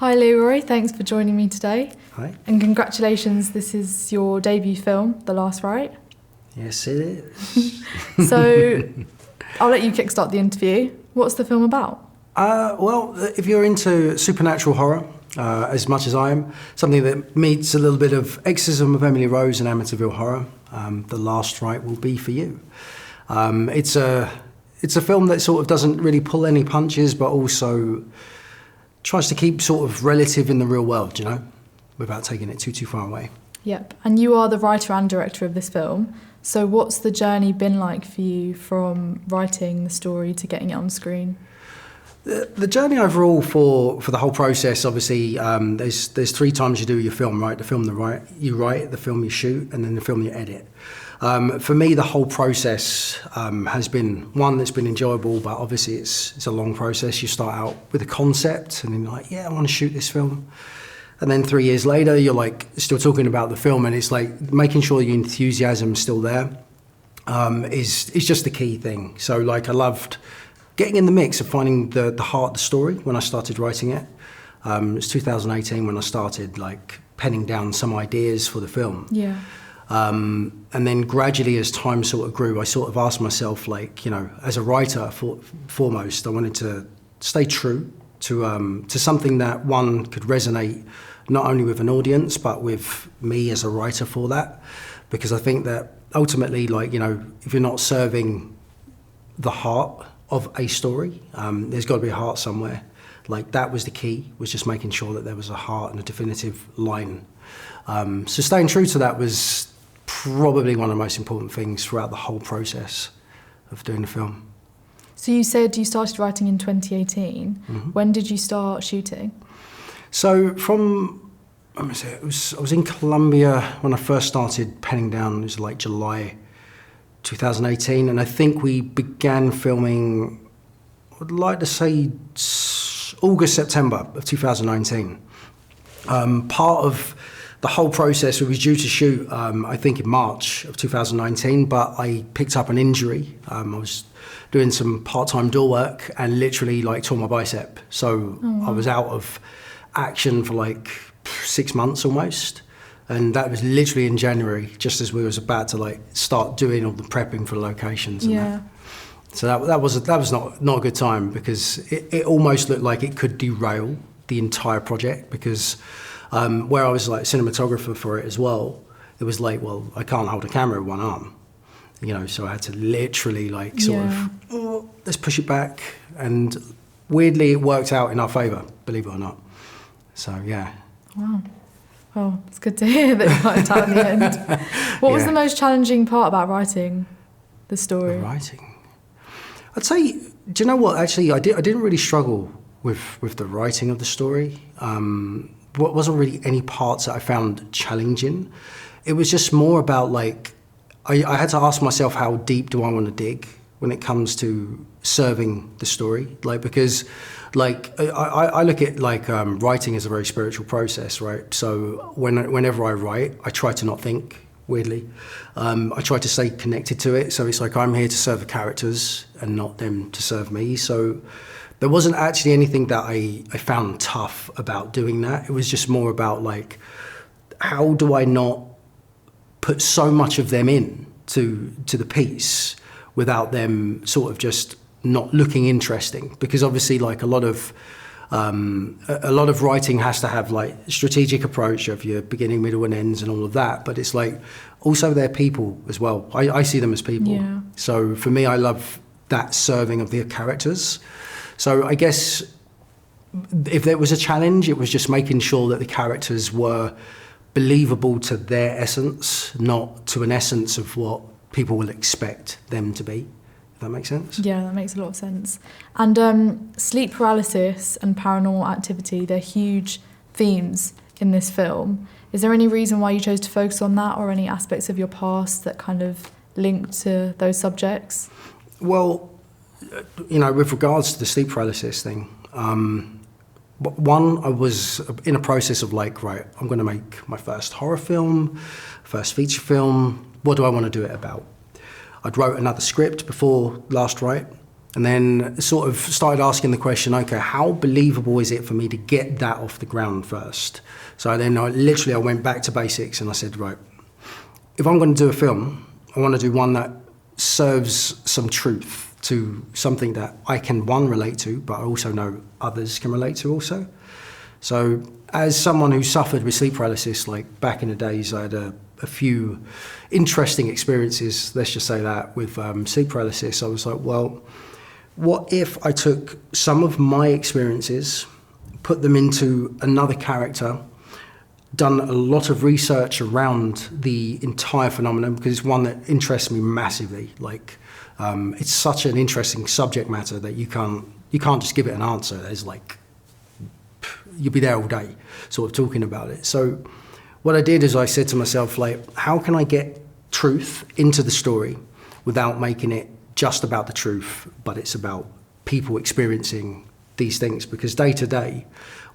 Hi Leroy, thanks for joining me today. Hi. And congratulations, this is your debut film, The Last Rite. Yes, it is. So I'll let you kickstart the interview. What's the film about? Well, if you're into supernatural horror, as much as I am, something that meets a little bit of Exorcism of Emily Rose and Amityville horror, The Last Rite will be for you. It's a film that sort of doesn't really pull any punches, but also tries to keep sort of relative in the real world, you know, without taking it too far away. Yep, and you are the writer and director of this film. So what's the journey been like for you from writing the story to getting it on screen? The journey overall for the whole process, obviously, there's three times you do your film, right? The film you write, the film you shoot, and then the film you edit. For me, the whole process has been one that's been enjoyable, but obviously it's a long process. You start out with a concept, and then you're like, yeah, I want to shoot this film. And then 3 years later, you're like still talking about the film, and it's like making sure your enthusiasm's still there is just the key thing. So like I loved getting in the mix of finding the heart of the story when I started writing it. It was 2018 when I started like penning down some ideas for the film. Yeah. And then gradually as time sort of grew, I sort of asked myself, like, you know, as a writer, foremost, I wanted to stay true to something that, one, could resonate not only with an audience, but with me as a writer for that. Because I think that ultimately, like, you know, if you're not serving the heart of a story, there's got to be a heart somewhere. Like, that was the key, was just making sure that there was a heart and a definitive line. So staying true to that was probably one of the most important things throughout the whole process of doing the film. So you said you started writing in 2018. Mm-hmm. When did you start shooting? So I was in Colombia when I first started penning down. It was like July 2018, and I think we began filming, I'd like to say August, September of 2019. Part of the whole process, we was due to shoot, I think in March of 2019, but I picked up an injury. I was doing some part-time door work and literally like tore my bicep. So I was out of action for like 6 months almost. And that was literally in January, just as we was about to like start doing all the prepping for the locations and that. So that was not a good time, because it almost looked like it could derail the entire project, because where I was like cinematographer for it as well, it was like, well, I can't hold a camera with one arm, you know, so I had to literally like sort of, let's push it back. And weirdly, it worked out in our favour, believe it or not. So, yeah. Wow. Well, it's good to hear that it worked out in the end. What was the most challenging part about writing the story? Writing? I'd say, do you know what, actually, I didn't really struggle with the writing of the story. Wasn't really any parts that I found challenging. It was just more about like, I had to ask myself, how deep do I want to dig when it comes to serving the story? Like, because like I look at like writing as a very spiritual process, right? So whenever I write, I try to not think, weirdly. I try to stay connected to it. So it's like I'm here to serve the characters and not them to serve me. So there wasn't actually anything that I found tough about doing that. It was just more about like, how do I not put so much of them in to the piece without them sort of just not looking interesting? Because obviously, like a lot of writing has to have like strategic approach of your beginning, middle, and ends, and all of that. But it's like also they're people as well. I see them as people. Yeah. So for me, I love that serving of their characters. So I guess if there was a challenge, it was just making sure that the characters were believable to their essence, not to an essence of what people will expect them to be. If that makes sense? Yeah, that makes a lot of sense. And sleep paralysis and paranormal activity, they're huge themes in this film. Is there any reason why you chose to focus on that, or any aspects of your past that kind of link to those subjects? Well, you know, with regards to the sleep paralysis thing, one, I was in a process of like, right, I'm going to make my first horror film, first feature film. What do I want to do it about? I'd wrote another script before Last Rite, And then sort of started asking the question, okay, how believable is it for me to get that off the ground first? So then I went back to basics and I said, right, if I'm going to do a film, I want to do one that serves some truth to something that I can, one, relate to, but I also know others can relate to also. So as someone who suffered with sleep paralysis, like back in the days, I had a few interesting experiences, let's just say that, with sleep paralysis. I was like, well, what if I took some of my experiences, put them into another character, done a lot of research around the entire phenomenon, because it's one that interests me massively. Like, it's such an interesting subject matter that you can't just give it an answer. There's like, you'll be there all day sort of talking about it. So what I did is I said to myself, like, how can I get truth into the story without making it just about the truth, but it's about people experiencing these things? Because day to day,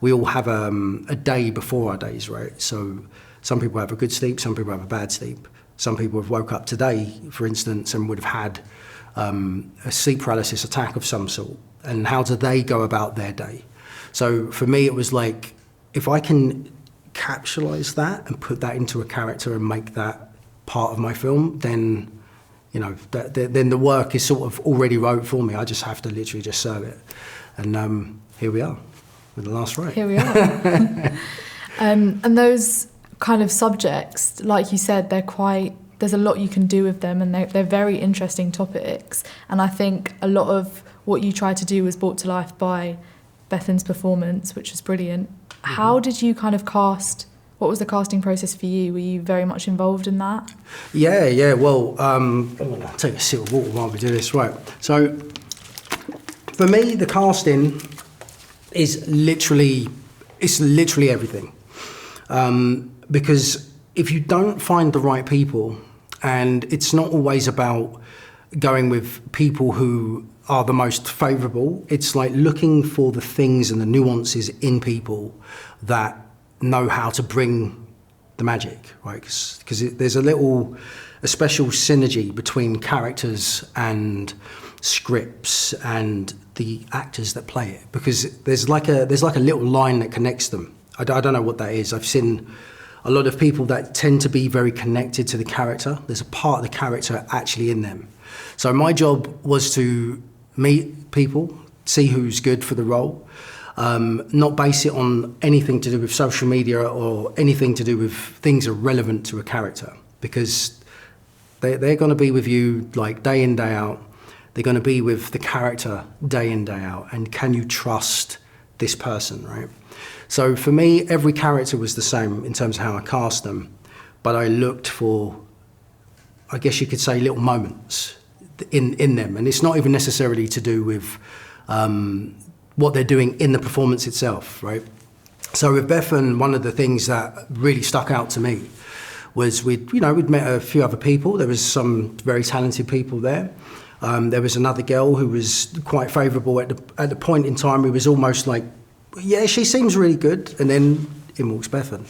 we all have a day before our days, right? So some people have a good sleep, some people have a bad sleep. Some people have woke up today, for instance, and would have had a sleep paralysis attack of some sort. And how do they go about their day? So for me, it was like, if I can capsulize that and put that into a character and make that part of my film, then, you know, then the work is sort of already wrote for me. I just have to literally just serve it. And here we are with The Last Rite. Here we are. And those kind of subjects, like you said, there's a lot you can do with them, and they're very interesting topics. And I think a lot of what you tried to do was brought to life by Bethan's performance, which was brilliant. Mm-hmm. How did you kind of cast? What was the casting process for you? Were you very much involved in that? Yeah. Well, I'm going to take a sip of water while we do this. Right. So for me, the casting is literally everything. Because if you don't find the right people, and it's not always about going with people who are the most favourable, it's like looking for the things and the nuances in people that know how to bring the magic, right? Because there's a special synergy between characters and scripts and the actors that play it, because there's like a little line that connects them. I don't know what that is. I've seen a lot of people that tend to be very connected to the character. There's a part of the character actually in them. So my job was to meet people, see who's good for the role, not base it on anything to do with social media or anything to do with things irrelevant to a character, because they're going to be with you like day in, day out. They're going to be with the character day in, day out. And can you trust this person, right? So for me, every character was the same in terms of how I cast them, but I looked for, I guess you could say, little moments in them. And it's not even necessarily to do with what they're doing in the performance itself, right? So with Bethan, one of the things that really stuck out to me was we'd met a few other people. There was some very talented people there. There was another girl who was quite favourable at the point in time. It was almost like, yeah, she seems really good. And then in walks Bethan.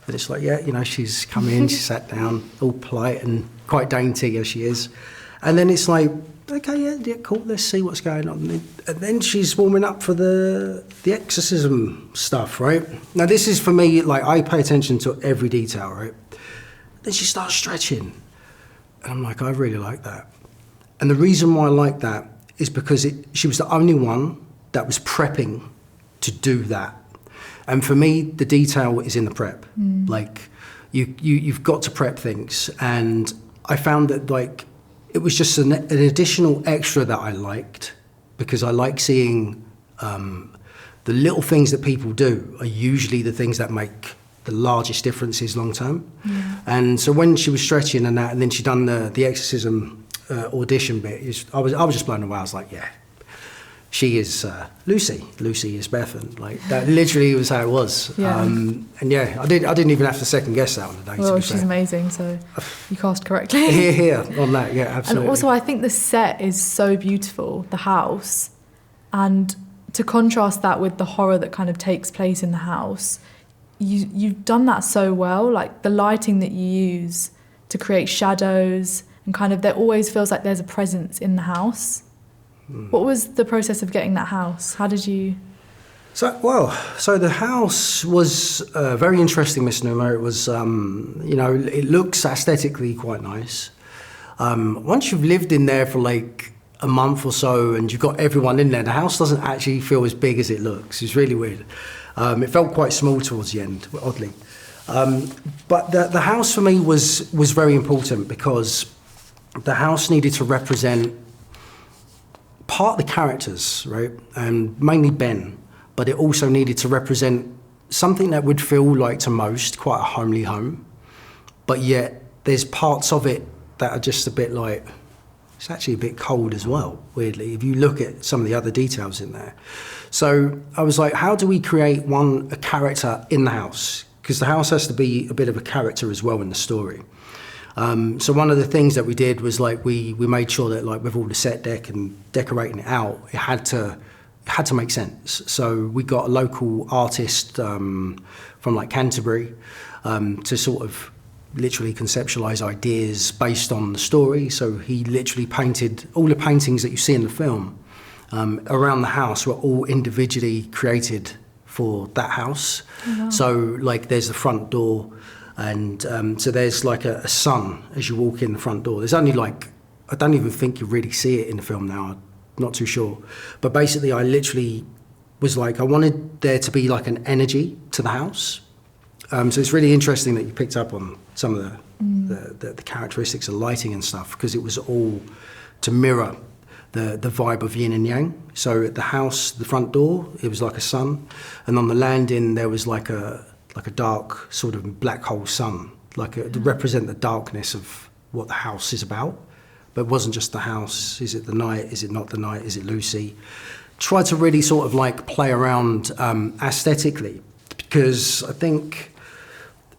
And it's like, yeah, she's come in, she sat down, all polite and quite dainty as she is. And then it's like, okay, yeah, cool, let's see what's going on. And then she's warming up for the Exorcism stuff, right? Now, this is, for me, like, I pay attention to every detail, right? Then she starts stretching. And I'm like, I really like that. And the reason why I like that is because she was the only one that was prepping to do that. And for me, the detail is in the prep. Like, you've got to prep things. And I found that, like, it was just an additional extra that I liked, because I like seeing the little things that people do are usually the things that make the largest differences long term. Yeah. And so when she was stretching and that, and then she done the Exorcism audition bit, I was just blown away. I was like, yeah, she is Lucy. Lucy is Bethan. Like, that literally was how it was. Yeah. And yeah, I didn't even have to second guess that on the day. Well, she's amazing, so you cast correctly. Here on that, yeah, absolutely. And also, I think the set is so beautiful, the house, and to contrast that with the horror that kind of takes place in the house, you've done that so well. Like, the lighting that you use to create shadows, and kind of there always feels like there's a presence in the house. What was the process of getting that house? How did you... So the house was very interesting, Miss Numa. It was, it looks aesthetically quite nice. Once you've lived in there for like a month or so and you've got everyone in there, the house doesn't actually feel as big as it looks. It's really weird. It felt quite small towards the end, oddly. But the house for me was very important because the house needed to represent part of the characters, right? And mainly Ben, but it also needed to represent something that would feel like to most quite a homely home. But yet there's parts of it that are just a bit like, it's actually a bit cold as well, weirdly, if you look at some of the other details in there. So I was like, how do we create a character in the house? Because the house has to be a bit of a character as well in the story. So one of the things that we did was like we made sure that like with all the set deck and decorating it out, it had to make sense. So we got a local artist from like Canterbury to sort of literally conceptualize ideas based on the story. So he literally painted all the paintings that you see in the film around the house were all individually created for that house. Oh, wow. So like there's the front door. And so there's like a sun as you walk in the front door. There's only like, I don't even think you really see it in the film now, I'm not too sure. But basically I literally was like, I wanted there to be like an energy to the house. So it's really interesting that you picked up on some of the characteristics of lighting and stuff, because it was all to mirror the vibe of yin and yang. So at the house, the front door, it was like a sun. And on the landing, there was like a dark sort of black hole sun, to represent the darkness of what the house is about. But it wasn't just the house. Is it the night? Is it not the night? Is it Lucy? Tried to really sort of like play around aesthetically, because I think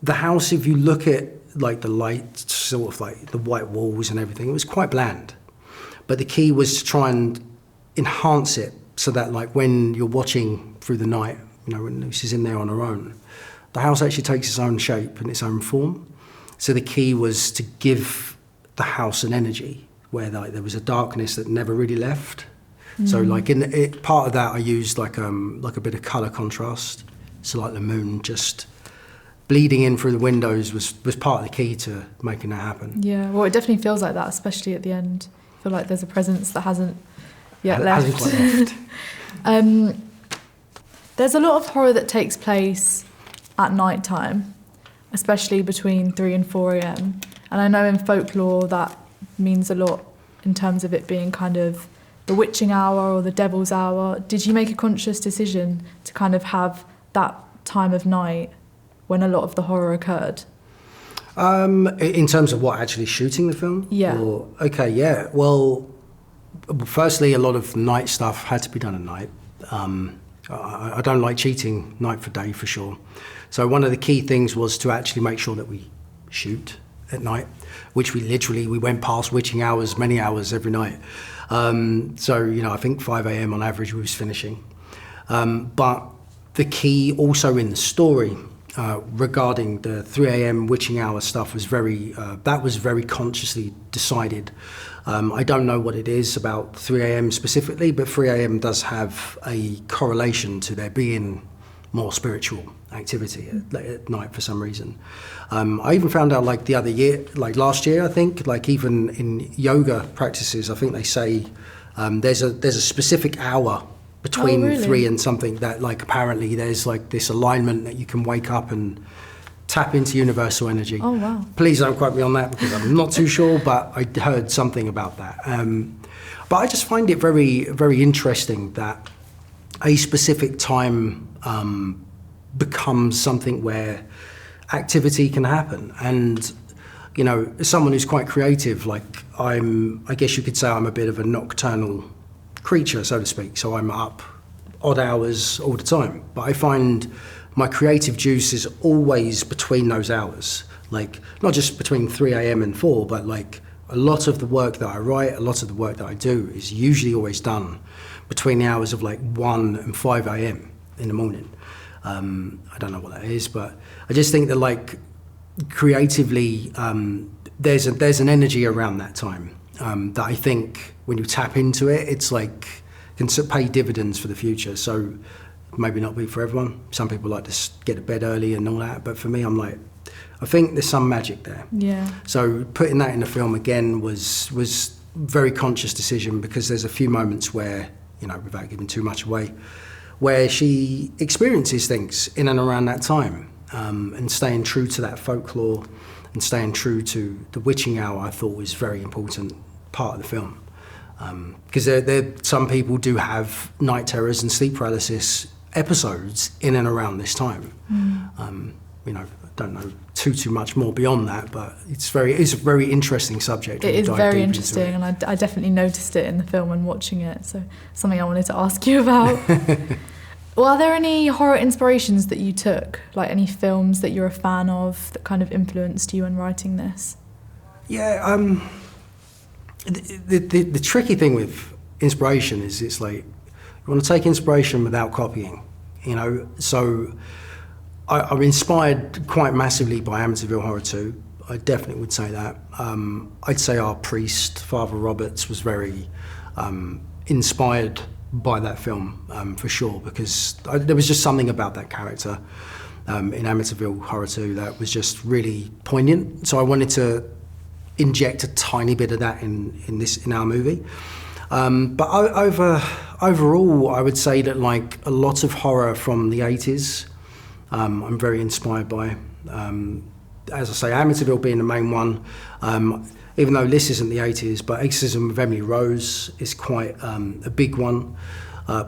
the house, if you look at like the light, sort of like the white walls and everything, it was quite bland. But the key was to try and enhance it so that like when you're watching through the night, when Lucy's in there on her own, the house actually takes its own shape and its own form. So the key was to give the house an energy where like there was a darkness that never really left. So like part of that I used like a bit of colour contrast. So like the moon just bleeding in through the windows was part of the key to making that happen. Yeah, well it definitely feels like that, especially at the end. I feel like there's a presence that hasn't yet left. Hasn't quite left. There's a lot of horror that takes place at night time, especially between 3 and 4 a.m. And I know in folklore that means a lot in terms of it being kind of the witching hour or the devil's hour. Did you make a conscious decision to kind of have that time of night when a lot of the horror occurred? In terms of what, actually shooting the film? Yeah. Okay, yeah. Well, firstly, a lot of night stuff had to be done at night. I don't like cheating night for day for sure. So one of the key things was to actually make sure that we shoot at night, which we went past witching hours, many hours every night. So, I think 5 a.m. on average we was finishing. But the key also in the story regarding the 3 a.m. witching hour stuff was very consciously decided. I don't know what it is about 3 a.m. specifically, but 3 a.m. does have a correlation to there being more spiritual activity at night for some reason. I even found out like the other year, like last year, I think, like even in yoga practices, I think they say there's a specific hour between 3 and something that like apparently there's like this alignment that you can wake up and tap into universal energy. Oh, wow. Please don't quote me on that because I'm not too sure, but I heard something about that. But I just find it very, very interesting that a specific time becomes something where activity can happen. And, as someone who's quite creative, like I guess you could say I'm a bit of a nocturnal creature, so to speak. So I'm up odd hours all the time. But I find my creative juice is always between those hours. Like, not just between 3 a.m. and 4, but like a lot of the work that I write, a lot of the work that I do is usually always done between the hours of like 1 and 5 a.m. in the morning. I don't know what that is, but I just think that like creatively, there's an energy around that time. that I think when you tap into it, it's like can pay dividends for the future. So maybe not be for everyone. Some people like to get to bed early and all that, but for me, I'm like, I think there's some magic there. Yeah. So putting that in the film again was very conscious decision, because there's a few moments where, you know, without giving too much away, where she experiences things in and around that time, and staying true to that folklore and staying true to the witching hour, I thought was a very important part of the film. Because some people do have night terrors and sleep paralysis episodes in and around this time. You know, I don't know too much more beyond that, but it's a very interesting subject. It is very interesting, and I definitely noticed it in the film when watching it, so something I wanted to ask you about. Well, are there any horror inspirations that you took, like any films that you're a fan of that kind of influenced you in writing this? Yeah, the tricky thing with inspiration is it's like you want to take inspiration without copying, you know. So I'm inspired quite massively by Amityville Horror 2. I definitely would say that. I'd say our priest, Father Roberts, was very inspired by that film, for sure, because there was just something about that character in Amityville Horror 2 that was just really poignant. So I wanted to inject a tiny bit of that in our movie. But overall, I would say that like a lot of horror from the 80s, I'm very inspired by. As I say, Amityville being the main one, even though this isn't the 80s, but Exorcism of Emily Rose is quite a big one,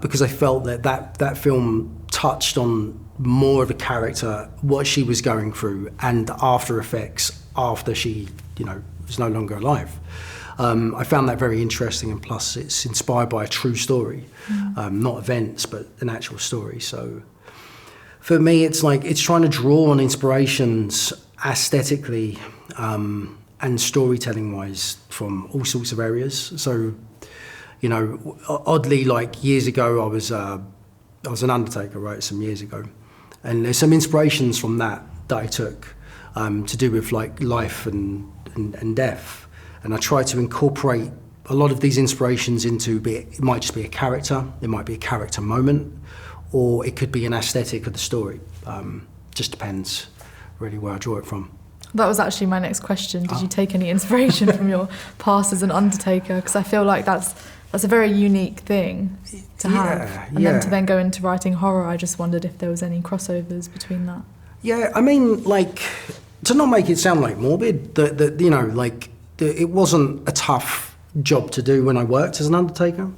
because I felt that film touched on more of a character, what she was going through, and after effects after she, you know, was no longer alive. I found that very interesting, and plus it's inspired by a true story, not events, but an actual story. So for me, it's like it's trying to draw on inspirations aesthetically and storytelling-wise from all sorts of areas. So, you know, oddly, like years ago, I was an undertaker, right, some years ago, and there's some inspirations from that I took to do with like life and death, and I try to incorporate a lot of these inspirations into it might just be a character, it might be a character moment, or it could be an aesthetic of the story. Just depends really where I draw it from. That was actually my next question. Did you take any inspiration from your past as an undertaker? Because I feel like that's a very unique thing to have. And then to then go into writing horror, I just wondered if there was any crossovers between that. Yeah, I mean, like, to not make it sound like morbid, that you know, like, it wasn't a tough job to do when I worked as an undertaker.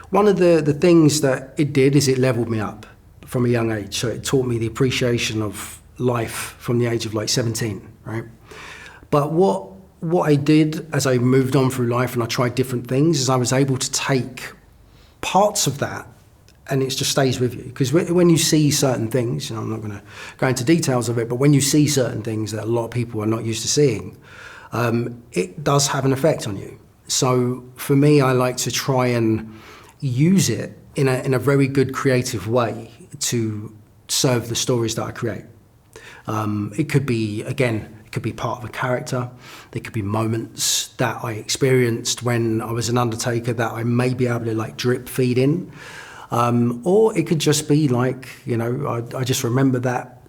One of the things that it did is it leveled me up from a young age. So it taught me the appreciation of life from the age of like 17, right? But what I did as I moved on through life and I tried different things is I was able to take parts of that, and it just stays with you. Because when you see certain things, you know, I'm not going to go into details of it, but when you see certain things that a lot of people are not used to seeing, it does have an effect on you. So for me, I like to try and use it in a very good creative way to serve the stories that I create. It could be, again, it could be part of a character. There could be moments that I experienced when I was an undertaker that I may be able to like drip feed in. Or it could just be like, you know, I just remember that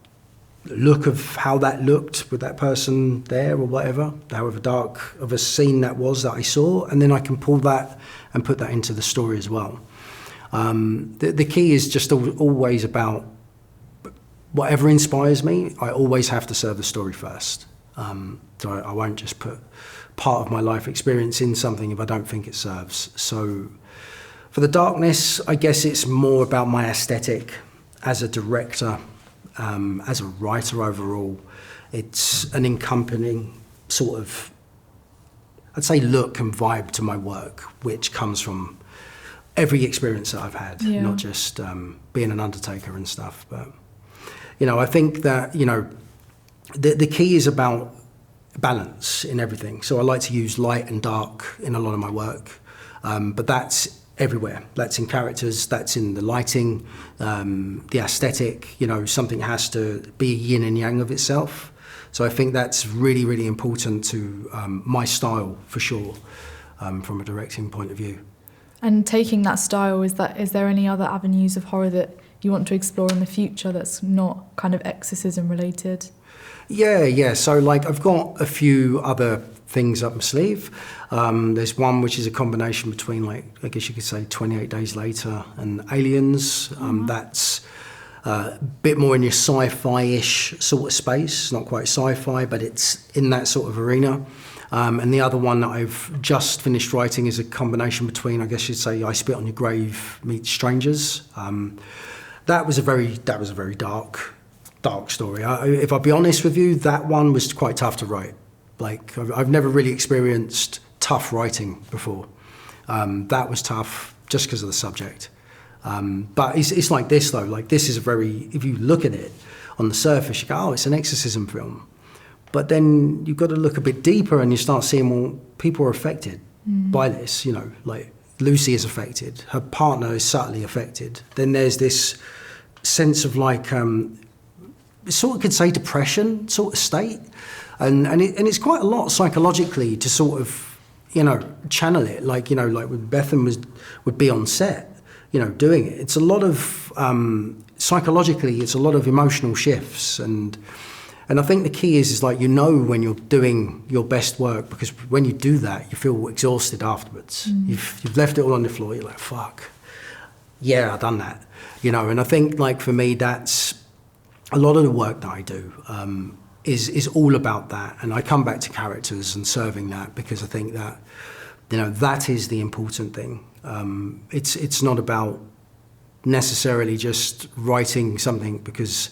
look of how that looked with that person there or whatever, however dark of a scene that was that I saw, and then I can pull that and put that into the story as well. The key is just always about whatever inspires me, I always have to serve the story first. So I won't just put part of my life experience in something if I don't think it serves. So for the darkness, I guess it's more about my aesthetic as a director, as a writer overall. It's an accompanying sort of, I'd say, look and vibe to my work, which comes from every experience that I've had, not just being an undertaker and stuff. But, you know, I think that, you know, the key is about balance in everything. So I like to use light and dark in a lot of my work, but that's everywhere. That's in characters, that's in the lighting, the aesthetic, you know, something has to be yin and yang of itself. So I think that's really, really important to my style, for sure. from a directing point of view. And taking that style, is there any other avenues of horror that you want to explore in the future that's not kind of exorcism related? Yeah. So like I've got a few other things up my sleeve. There's one which is a combination between, like, I guess you could say 28 Days Later and Aliens. That's a bit more in your sci-fi-ish sort of space. Not quite sci-fi, but it's in that sort of arena. And the other one that I've just finished writing is a combination between, I guess you'd say, I Spit on Your Grave meets Strangers. That was a very dark story. If I'll be honest with you, that one was quite tough to write. Like, I've never really experienced tough writing before. That was tough just because of the subject. But it's like this, though. Like, this is if you look at it on the surface, you go, oh, it's an exorcism film. But then you've got to look a bit deeper and you start seeing, well, people are affected by this, like Lucy is affected, her partner is subtly affected. Then there's this sense of like, sort of could say depression sort of state. And it's quite a lot psychologically to sort of, channel it. Like, like when Bethan would be on set, doing it. It's a lot of, psychologically, it's a lot of emotional shifts. And I think the key is like, when you're doing your best work, because when you do that, you feel exhausted afterwards. You've left it all on the floor. You're like, fuck, yeah, I've done that. And I think, like, for me, that's a lot of the work that I do is all about that. And I come back to characters and serving that, because I think that, that is the important thing. It's not about necessarily just writing something because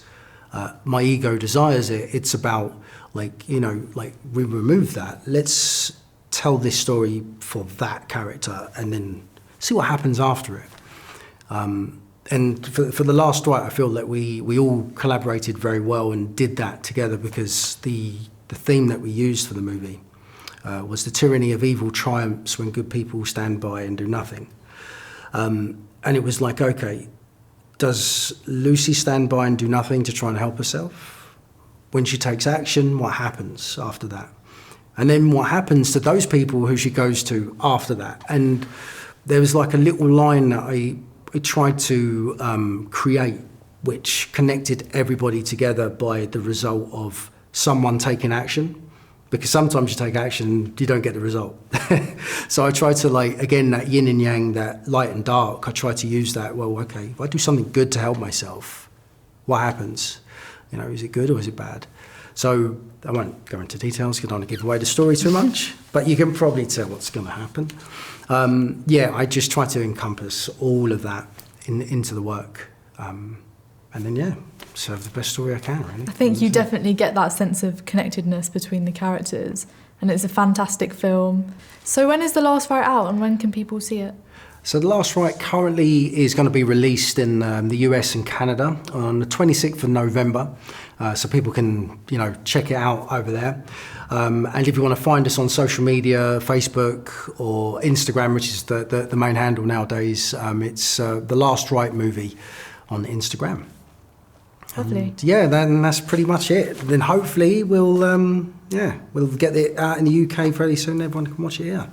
my ego desires it. It's about, like, we remove that. Let's tell this story for that character and then see what happens after it. And for the Last Rite, I feel that we all collaborated very well and did that together, because the theme that we used for the movie was the tyranny of evil triumphs when good people stand by and do nothing. And it was like, okay, does Lucy stand by and do nothing to try and help herself? When she takes action, what happens after that? And then what happens to those people who she goes to after that? And there was like a little line that I tried to create, which connected everybody together by the result of someone taking action. Because sometimes you take action, you don't get the result. So I try to, like, again, that yin and yang, that light and dark, I try to use that, well, okay, if I do something good to help myself, what happens? Is it good or is it bad? So I won't go into details because I don't want to give away the story too much, but you can probably tell what's going to happen. I just try to encompass all of that into the work. And then, serve the best story I can, really. I think you definitely get that sense of connectedness between the characters, and it's a fantastic film. So when is The Last Rite out, and when can people see it? So The Last Rite currently is going to be released in the US and Canada on the 26th of November, so people can, check it out over there. And if you want to find us on social media, Facebook or Instagram, which is the main handle nowadays, it's The Last Rite Movie on Instagram. Lovely. And, then that's pretty much it. Then hopefully we'll get it out in the UK fairly soon. Everyone can watch it here.